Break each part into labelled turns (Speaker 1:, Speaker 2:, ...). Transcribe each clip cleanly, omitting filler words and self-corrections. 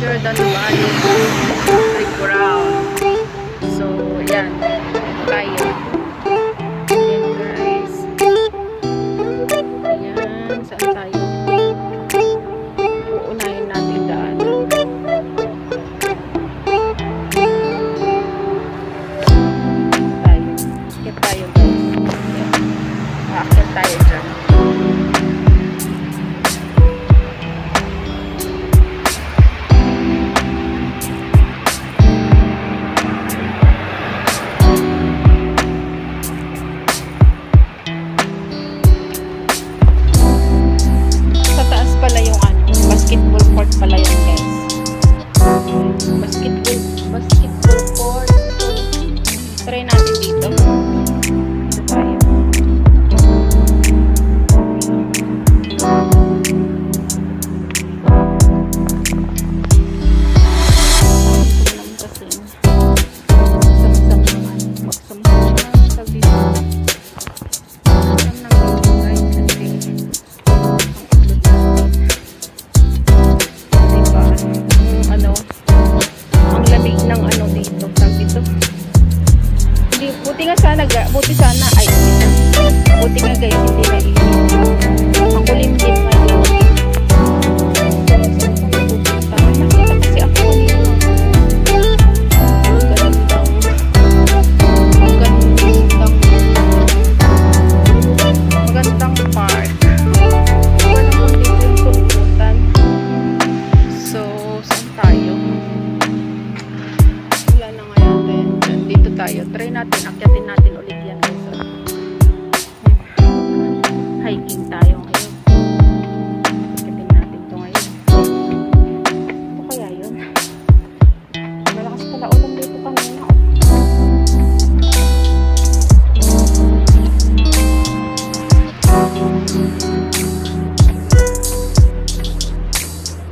Speaker 1: Jordan Valley Playground. So, yan. Tayo. Ayan guys. Ayan. Saan tayo? Uunahin natin daan. Tayo. Akit tayo guys. Akit tayo dyan. Basketball court pala yan guys. Basketball court. So, try natin dito. Dito tayo. Buti sana ay buti nga guys hindi na ang kulimlim ngayon. Nakita kasi ako magandang park. Walang kundi yung sulputan. So saan tayo? Wala na ngayon dito tayo. Try natin, akyatin natin ulit yan guys. Hiking tayo ngayon. Akyatin natin ito ngayon. Ito kaya yun? Malakas pala ulan dito kanina.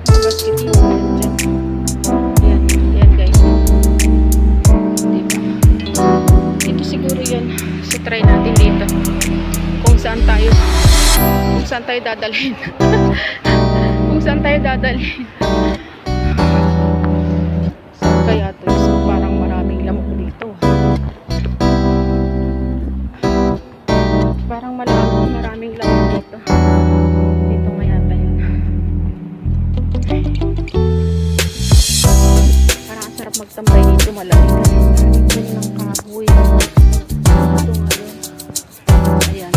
Speaker 1: Basketball dyan. Yan guys. Dito siguro yun. So try natin dito. Kung saan tayo dadalhin. Kung saan tayo dadalhin. Saan kaya to? So parang maraming lamok dito. Parang maraming lamok dito. Dito nga yata yun. Parang ang sarap magtambay dito. Malamig na dito ng kahoy. Ito nga yun. Ayan.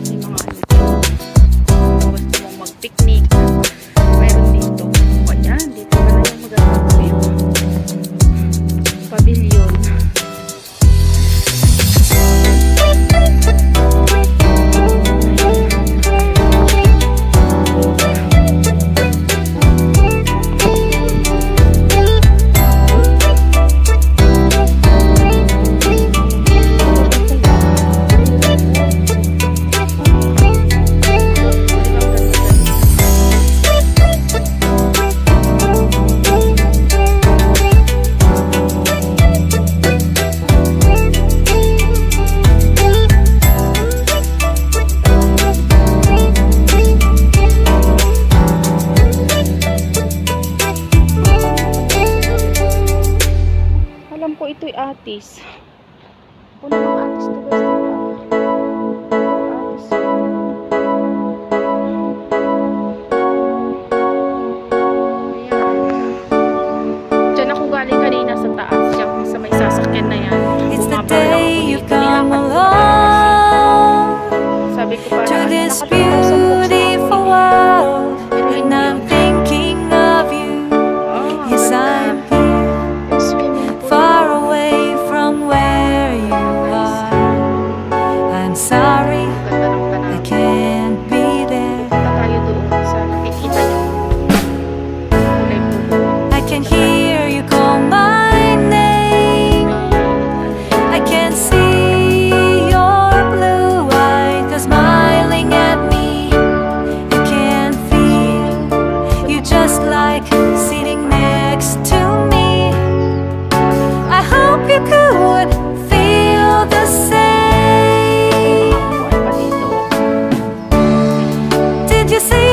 Speaker 1: May mga ano dito. Gusto mong mag-picnic. Mayroon dito. Ayan. Dito na lang magandang view. Pavilion. Ito'y atis. Puno ng atis to guys. Atis. Ayan. Diyan ako galing kanina sa taas. Diyan sa may sasakyan na yan. Bumabawal ako dito. Sabi ko parang
Speaker 2: to this beautiful world, and I'm thinking of you. Yes, I'm far away from where you are. I'm sorry I can't be there. I can hear you call my name. I can see your blue eyes smiling at me. I can feel you just like sitting next to me. I hope you could feel the same. Did you see